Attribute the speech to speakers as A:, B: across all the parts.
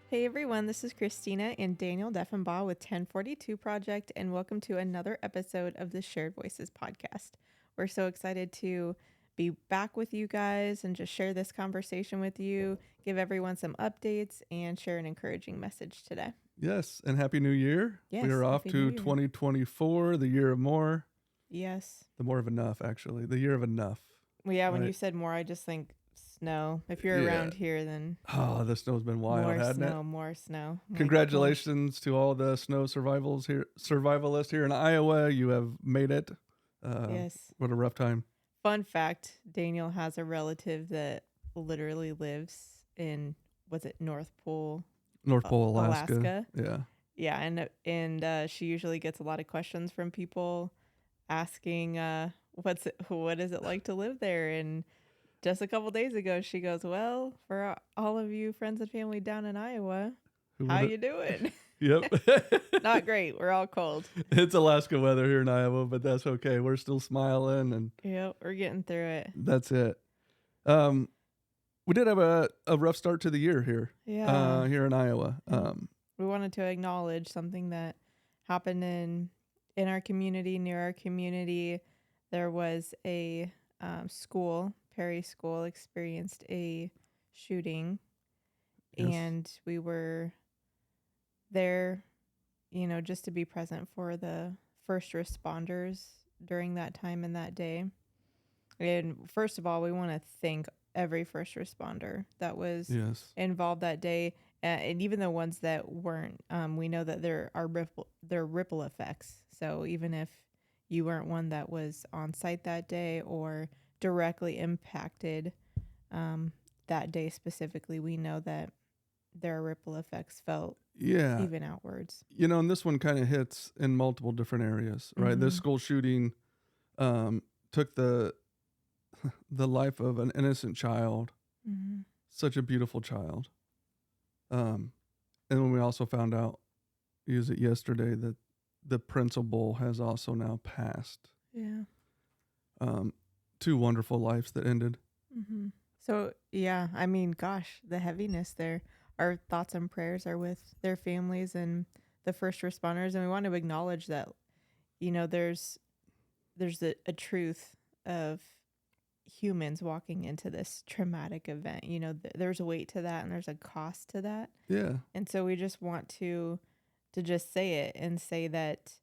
A: Hey everyone, this is Christina and Daniel Deffenbaugh with 1042 Project, and welcome to another episode of the Shared Voices podcast. We're so excited to be back with you guys and just share this conversation with you, give everyone some updates, and share an encouraging message today.
B: Yes, and Happy New Year.
A: Yes,
B: We are off
A: Happy
B: to
A: New Year.
B: 2024, the year of more.
A: Yes.
B: The more of enough, actually. The year of enough.
A: Well, yeah, when
B: Right.
A: you said more, I just think snow. If you're
B: Yeah.
A: around here, then
B: Oh, the snow's been wild,
A: more
B: hasn't
A: snow,
B: it?
A: more snow. I'm like,
B: Congratulations to all the snow survivalists here in Iowa. You have made it.
A: yes.
B: What a rough time.
A: Fun fact, Daniel has a relative that literally lives in, was it North Pole,
B: North Pole, Alaska.
A: Alaska?
B: Yeah.
A: Yeah, and she usually gets a lot of questions from people asking, what is it like to live there? And just a couple days ago, she goes, well, for all of you friends and family down in Iowa, how you doing?
B: Yep.
A: Not great. We're all cold.
B: It's Alaska weather here in Iowa, but that's okay. We're still smiling, and
A: Yep, we're getting through it.
B: that's it. We did have a rough start to the year here.
A: Yeah.
B: Here in Iowa.
A: We wanted to acknowledge something that happened in our community, near our community. There was a school, Perry School, experienced a shooting,
B: Yes.
A: and we were there, just to be present for the first responders during that time and that day. And first of all, we want to thank every first responder that was
B: Yes.
A: involved that day, and even the ones that weren't. We know that there are ripple effects. So even if you weren't one that was on site that day or directly impacted that day specifically, we know that there are ripple effects felt even outwards.
B: And this one kind of hits in multiple different areas, right?
A: Mm-hmm.
B: This school shooting took the life of an innocent child,
A: Mm-hmm.
B: such a beautiful child. And when we also found out, is it yesterday, that the principal has also now passed.
A: Yeah.
B: 2 wonderful lives that ended.
A: Mm-hmm. So, yeah, I mean, gosh, the heaviness there. Our thoughts and prayers are with their families and the first responders. And we want to acknowledge that, there's a truth of humans walking into this traumatic event. There's a weight to that and there's a cost to that.
B: Yeah.
A: And so we just want to just say it and say that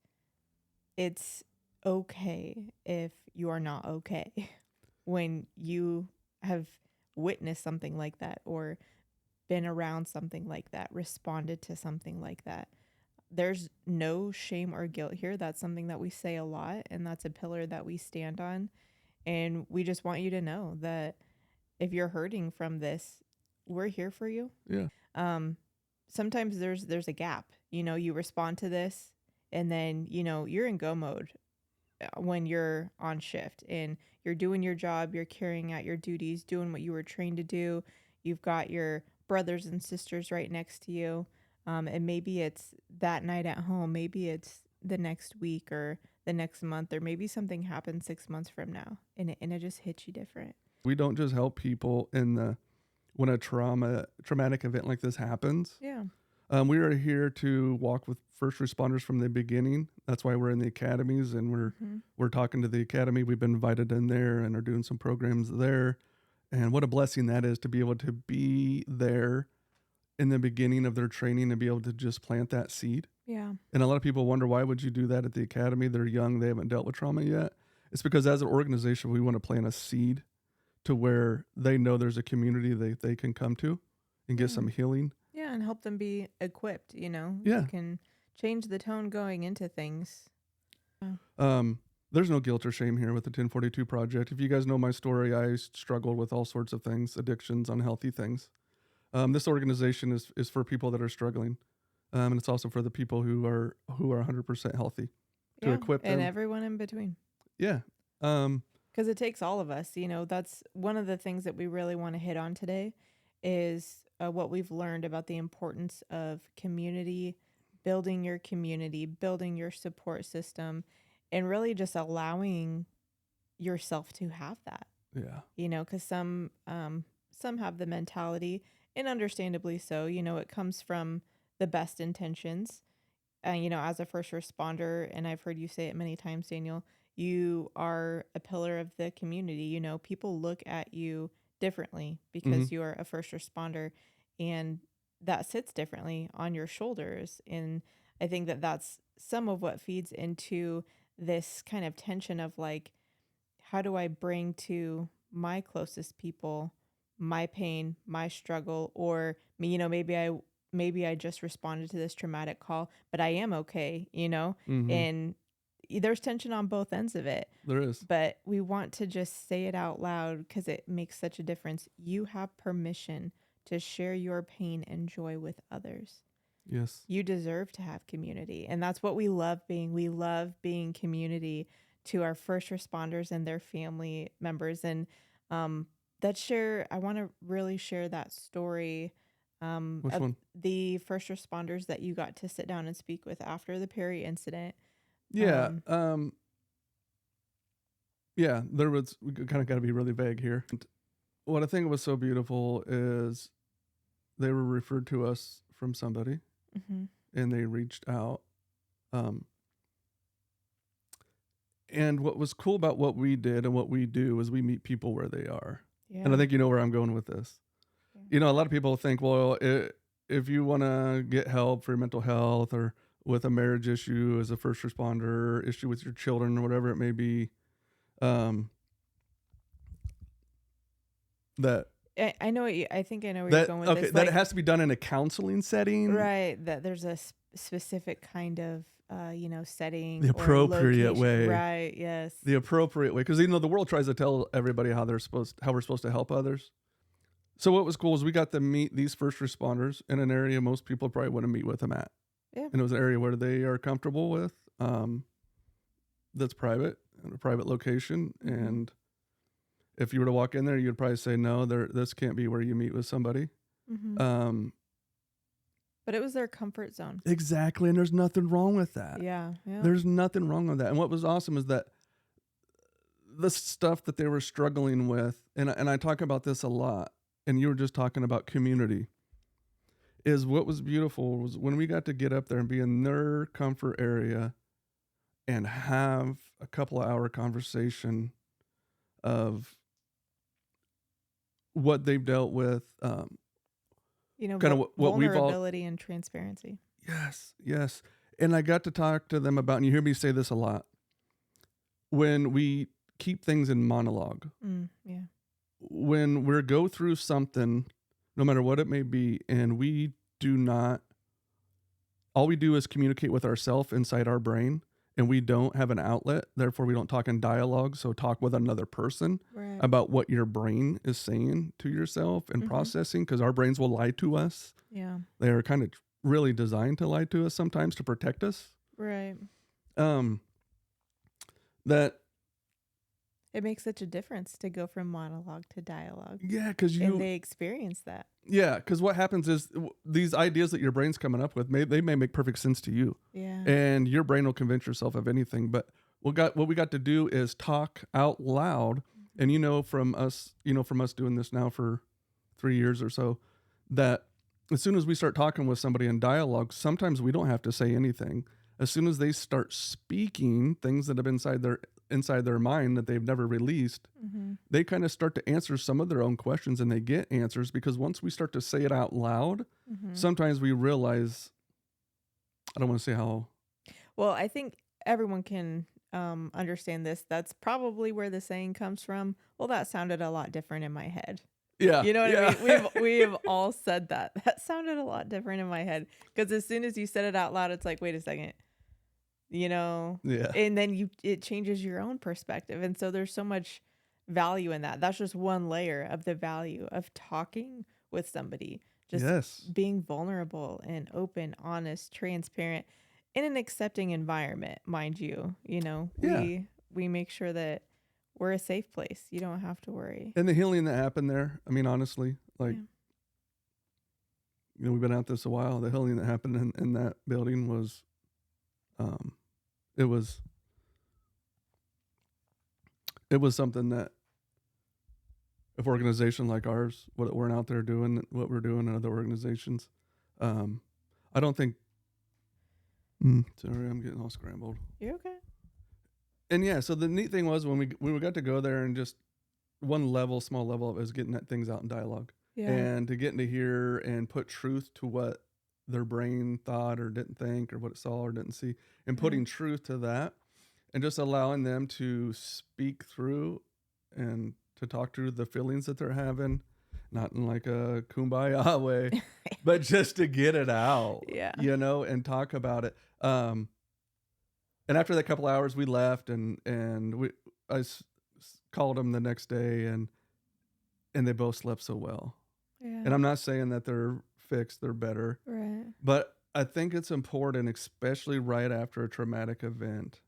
A: it's okay if you are not okay when you have witnessed something like that or been around something like that, responded to something like that. There's no shame or guilt here. That's something that we say a lot, and that's a pillar that we stand on. And we just want you to know that if you're hurting from this, we're here for you.
B: Yeah.
A: Sometimes there's a gap. You respond to this, and then you're in go mode when you're on shift and you're doing your job, you're carrying out your duties, doing what you were trained to do. You've got your brothers and sisters right next to you. And maybe it's that night at home. Maybe it's the next week or the next month, or maybe something happens 6 months from now and it just hits you different.
B: We don't just help people when a traumatic event like this happens.
A: Yeah.
B: We are here to walk with first responders from the beginning. That's why we're in the academies, and we're talking to the academy. We've been invited in there and are doing some programs there. And what a blessing that is to be able to be there in the beginning of their training and be able to just plant that seed.
A: Yeah.
B: And a lot of people wonder, why would you do that at the academy? They're young. They haven't dealt with trauma yet. It's because as an organization, we want to plant a seed to where they know there's a community they can come to and get some healing.
A: Yeah, and help them be equipped,
B: Yeah.
A: You can change the tone going into things.
B: There's no guilt or shame here with the 1042 Project. If you guys know my story, I struggled with all sorts of things, addictions, unhealthy things. This organization is for people that are struggling. And it's also for the people who are 100% healthy, to equip them.
A: And everyone in between.
B: Yeah.
A: Because it takes all of us. That's one of the things that we really want to hit on today is what we've learned about the importance of community, building your support system, and really just allowing yourself to have that.
B: Yeah.
A: Because some have the mentality, and understandably so. It comes from the best intentions. As a first responder, and I've heard you say it many times, Daniel, you are a pillar of the community. People look at you differently
B: Mm-hmm.
A: because you are a first responder, and that sits differently on your shoulders. And I think that that's some of what feeds into this kind of tension of like, how do I bring to my closest people my pain, my struggle, or me, maybe I just responded to this traumatic call, but I am okay.
B: Mm-hmm.
A: And there's tension on both ends of it.
B: There is.
A: But we want to just say it out loud because it makes such a difference. You have permission to share your pain and joy with others.
B: Yes.
A: You deserve to have community. And that's what we love being. We love being community to our first responders and their family members. And I want to really share that story
B: Which
A: of
B: one?
A: the first responders that you got to sit down and speak with after the Perry incident.
B: Yeah. Yeah, we kind of got to be really vague here. And what I think was so beautiful is they were referred to us from somebody
A: Mm-hmm.
B: and they reached out. And what was cool about what we did and what we do is we meet people where they are.
A: Yeah.
B: And I think you know where I'm going with this.
A: Yeah.
B: A lot of people think, well, if you want to get help for your mental health or with a marriage issue as a first responder, issue with your children or whatever it may be, that
A: I know I think I know where you're going with this.
B: That it has to be done in a counseling setting,
A: right? That there's a specific kind of setting,
B: the appropriate way,
A: right? Yes,
B: the appropriate way, because the world tries to tell everybody how we're supposed to help others. So what was cool is we got to meet these first responders in an area most people probably wouldn't meet with them at.
A: Yeah,
B: and it was an area where they are comfortable with. That's private, in a private location, and if you were to walk in there, you'd probably say, no, this can't be where you meet with somebody.
A: But it was their comfort zone.
B: Exactly, and there's nothing wrong with that.
A: Yeah.
B: There's nothing wrong with that. And what was awesome is that the stuff that they were struggling with, and I talk about this a lot, and you were just talking about community, is what was beautiful was when we got to get up there and be in their comfort area and have a couple of hour conversation of what they've dealt with, kind of what we've all
A: vulnerability and transparency.
B: Yes. And I got to talk to them about, and you hear me say this a lot, when we keep things in monologue,
A: Yeah.
B: when we go through something, no matter what it may be, and we do not, all we do is communicate with ourselves inside our brain, and we don't have an outlet, therefore we don't talk in dialogue, so talk with another person about what your brain is saying to yourself and processing, because our brains will lie to us.
A: Yeah.
B: They are kind of really designed to lie to us sometimes to protect us.
A: Right.
B: That
A: it makes such a difference to go from monologue to dialogue.
B: Yeah, because
A: and they experience that.
B: Yeah, because what happens is these ideas that your brain's coming up with, they may make perfect sense to you.
A: Yeah.
B: And your brain will convince yourself of anything. But what we got to do is talk out loud. And from us doing this now for 3 years or so, that as soon as we start talking with somebody in dialogue, sometimes we don't have to say anything. As soon as they start speaking things that have been inside their mind that they've never released, they kind of start to answer some of their own questions, and they get answers, because once we start to say it out loud, sometimes we realize, I don't want to say how.
A: Well, I think everyone can understand this. That's probably where the saying comes from. Well, that sounded a lot different in my head.
B: Yeah.
A: You know what I mean? We've all said that. That sounded a lot different in my head, because as soon as you said it out loud, it's like, wait a second.
B: Yeah.
A: And then it changes your own perspective. And so there's so much value in that. That's just one layer of the value of talking with somebody, just being vulnerable and open, honest, transparent in an accepting environment, mind you. We make sure that we're a safe place. You don't have to worry.
B: And the healing that happened there, I mean, honestly, we've been out this a while. The healing that happened in that building was, it was something that if organization like ours, what we're out there doing, what we're doing in other organizations, I don't think. Sorry, I'm getting all scrambled.
A: You're okay.
B: And yeah, so the neat thing was when we got to go there and just one level, small level, of it was getting that things out in dialogue,
A: Yeah.
B: and to getting to hear and put truth to what their brain thought or didn't think or what it saw or didn't see, and putting truth to that, and just allowing them to speak through and to talk through the feelings that they're having, not in like a kumbaya way, but just to get it out,
A: Yeah.
B: and talk about it. And after that couple hours, we left, and I called them the next day, and they both slept so well.
A: Yeah.
B: And I'm not saying that they're fixed; they're better.
A: Right.
B: But I think it's important, especially right after a traumatic event,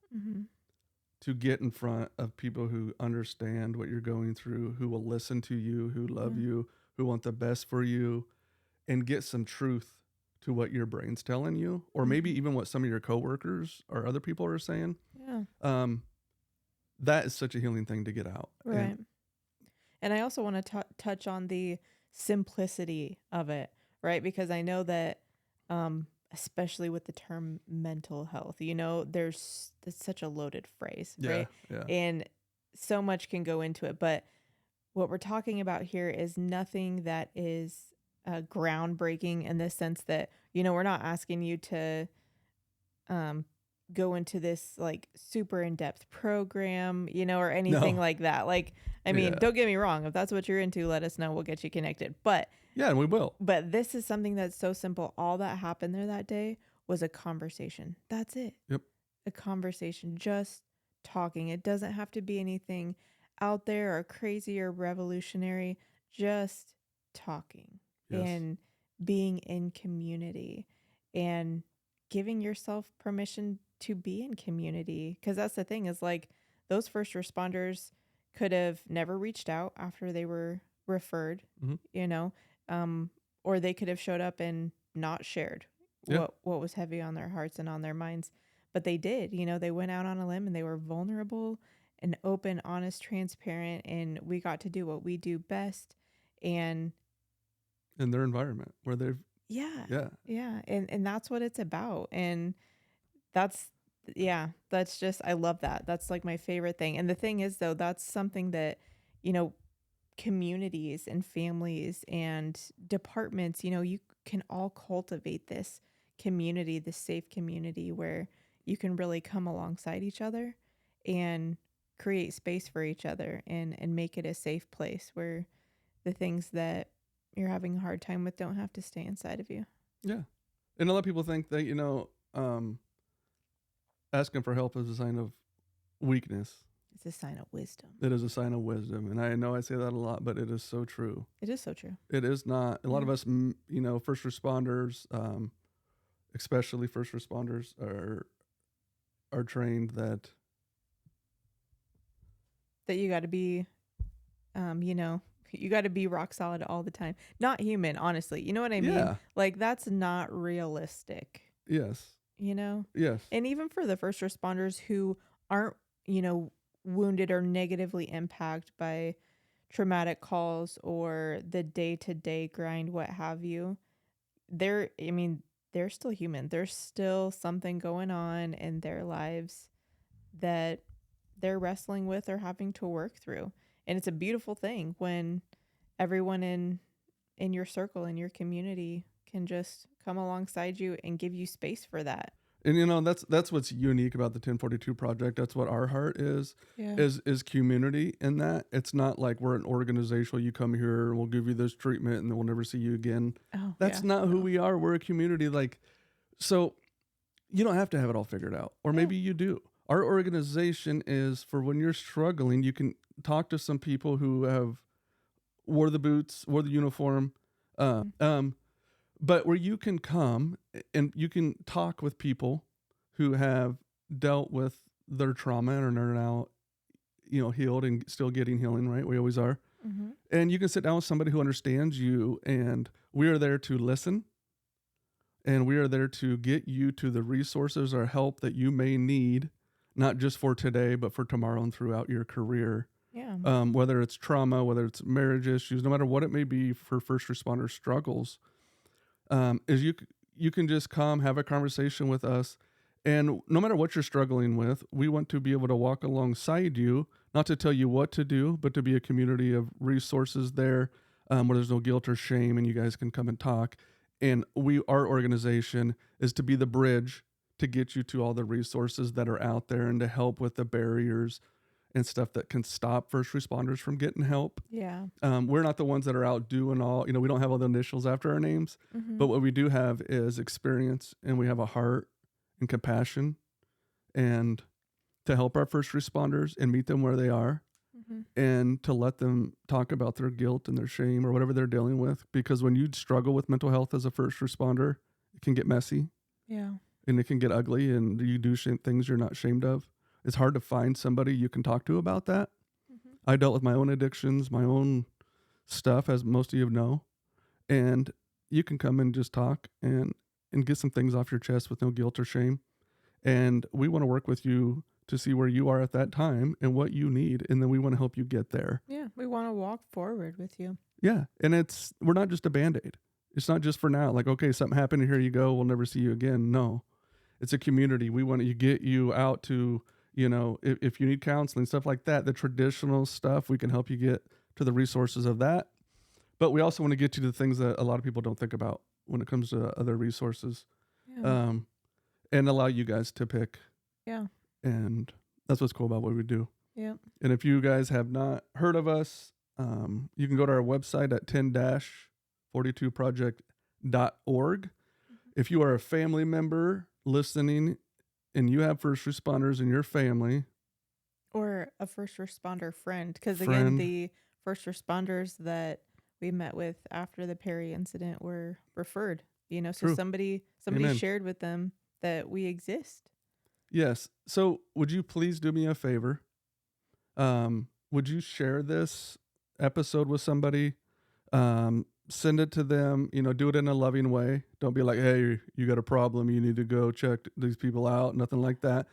B: to get in front of people who understand what you're going through, who will listen to you, who love you, who want the best for you, and get some truth to what your brain's telling you, or maybe even what some of your coworkers or other people are saying.
A: Yeah.
B: That is such a healing thing to get out.
A: Right. And I also want to touch on the simplicity of it, right? Because I know that, especially with the term mental health, it's such a loaded phrase, right?
B: Yeah.
A: And so much can go into it. But what we're talking about here is nothing that is groundbreaking in the sense that, we're not asking you to go into this like super in-depth program, or anything like that. Like, I mean, don't get me wrong. If that's what you're into, let us know. We'll get you connected. But
B: yeah, and we will.
A: But this is something that's so simple. All that happened there that day was a conversation. That's it.
B: Yep.
A: A conversation, just talking. It doesn't have to be anything out there or crazy or revolutionary. Just talking and being in community and giving yourself permission to be in community. Because that's the thing, is like those first responders could have never reached out after they were referred, or they could have showed up and not shared what was heavy on their hearts and on their minds. But they did. They went out on a limb and they were vulnerable and open, honest, transparent, and we got to do what we do best. And
B: in their environment where they've
A: and that's what it's about. And that's just, I love that. That's like my favorite thing. And the thing is, though, that's something that communities and families and departments, you can all cultivate this community, this safe community where you can really come alongside each other and create space for each other and make it a safe place where the things that you're having a hard time with don't have to stay inside of you.
B: Yeah. And a lot of people think that, asking for help is a sign of weakness.
A: It's a sign of wisdom.
B: It is a sign of wisdom. And I know I say that a lot, but it is so true.
A: It is so true.
B: It is not. A lot of us, first responders, especially first responders, are trained that you
A: got to be, you got to be rock solid all the time. Not human, honestly. You know what I mean?
B: Yeah.
A: Like, that's not realistic.
B: Yes. Yes.
A: And even for the first responders who aren't, wounded or negatively impacted by traumatic calls or the day-to-day grind, what have you, they're still human. There's still something going on in their lives that they're wrestling with or having to work through. And it's a beautiful thing when everyone in your circle, in your community, can just come alongside you and give you space for that.
B: And that's what's unique about the 1042 project. That's what our heart is community in that. It's not like we're an organization where you come here and we'll give you this treatment and then we'll never see you again. That's not who we are. We're a community. So you don't have to have it all figured out, or maybe you do. Our organization is for when you're struggling, you can talk to some people who have wore the boots, wore the uniform, but where you can come and you can talk with people who have dealt with their trauma and are now, healed and still getting healing, right? We always are. Mm-hmm. And you can sit down with somebody who understands you, and we are there to listen. And we are there to get you to the resources or help that you may need, not just for today, but for tomorrow and throughout your career.
A: Yeah.
B: Whether it's trauma, whether it's marriage issues, no matter what it may be for first responder struggles, is you can just come have a conversation with us, and no matter what you're struggling with, we want to be able to walk alongside you, not to tell you what to do, but to be a community of resources there, where there's no guilt or shame, and you guys can come and talk. And our organization is to be the bridge to get you to all the resources that are out there and to help with the barriers and stuff that can stop first responders from getting help.
A: Yeah.
B: We're not the ones that are out doing all, we don't have all the initials after our names,
A: Mm-hmm.
B: but what we do have is experience, and we have a heart and compassion and to help our first responders and meet them where they are,
A: Mm-hmm.
B: and to let them talk about their guilt and their shame or whatever they're dealing with. Because when you struggle with mental health as a first responder, it can get messy
A: Yeah.
B: and it can get ugly, and you do things you're not ashamed of. It's hard to find somebody you can talk to about that.
A: Mm-hmm.
B: I dealt with my own addictions, my own stuff, as most of you know, and you can come and just talk and get some things off your chest with no guilt or shame. And we want to work with you to see where you are at that time and what you need, and then we want to help you get there.
A: Yeah. We want to walk forward with you.
B: Yeah, and we're not just a Band-Aid. It's not just for now, like, okay, something happened, here you go, we'll never see you again. No, it's a community. We want to get you out to, if you need counseling, stuff like that, the traditional stuff, we can help you get to the resources of that. But we also want to get you to the things that a lot of people don't think about when it comes to other resources,
A: Yeah.
B: and allow you guys to pick.
A: Yeah.
B: And that's what's cool about what we do.
A: Yeah.
B: And if you guys have not heard of us, you can go to our website at 10-42project.org. If you are a family member listening and you have first responders in your family,
A: Or a first responder friend. Because again, the first responders that we met with after the Perry incident were referred, so
B: True.
A: somebody
B: Amen.
A: shared with them that we exist.
B: Yes. So would you please do me a favor? Would you share this episode with somebody? Send it to them, do it in a loving way. Don't be like, hey, you got a problem, you need to go check these people out. Nothing like that.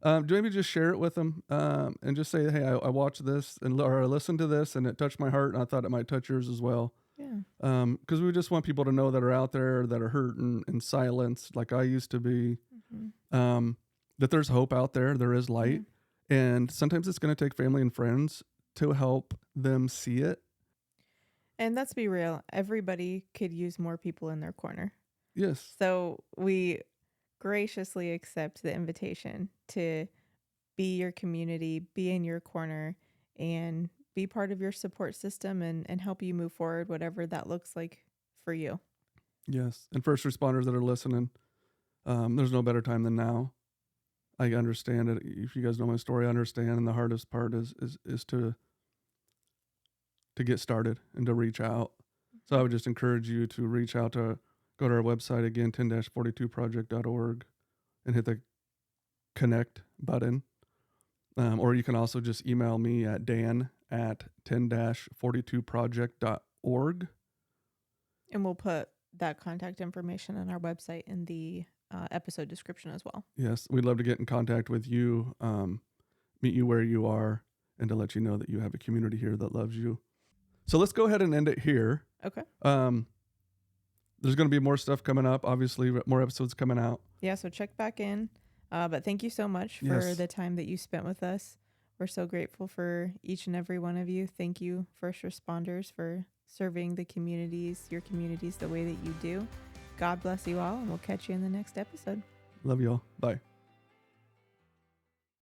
B: Maybe just share it with them, and just say, hey, I watched this or I listened to this and it touched my heart, and I thought it might touch yours as well.
A: Yeah.
B: Because we just want people to know that are out there that are hurting in silence, like I used to be.
A: Mm-hmm.
B: That there's hope out there. There is light.
A: Yeah.
B: And sometimes it's going to take family and friends to help them see it.
A: And let's be real, everybody could use more people in their corner.
B: Yes.
A: So we graciously accept the invitation to be your community, be in your corner, and be part of your support system and help you move forward, whatever that looks like for you.
B: Yes. And first responders that are listening, there's no better time than now. I understand it. If you guys know my story, I understand. And the hardest part is to get started and to reach out. So I would just encourage you to reach out, to go to our website again, 10-42project.org, and hit the connect button. Or you can also just email me at dan@10-42project.org.
A: And we'll put that contact information on our website in the episode description as well.
B: Yes, we'd love to get in contact with you, meet you where you are, and to let you know that you have a community here that loves you. So let's go ahead and end it here.
A: Okay.
B: There's going to be more stuff coming up, obviously, more episodes coming out.
A: Yeah, so check back in. But thank you so much for the time that you spent with us. We're so grateful for each and every one of you. Thank you, first responders, for serving your communities the way that you do. God bless you all, and we'll catch you in the next episode.
B: Love you all. Bye.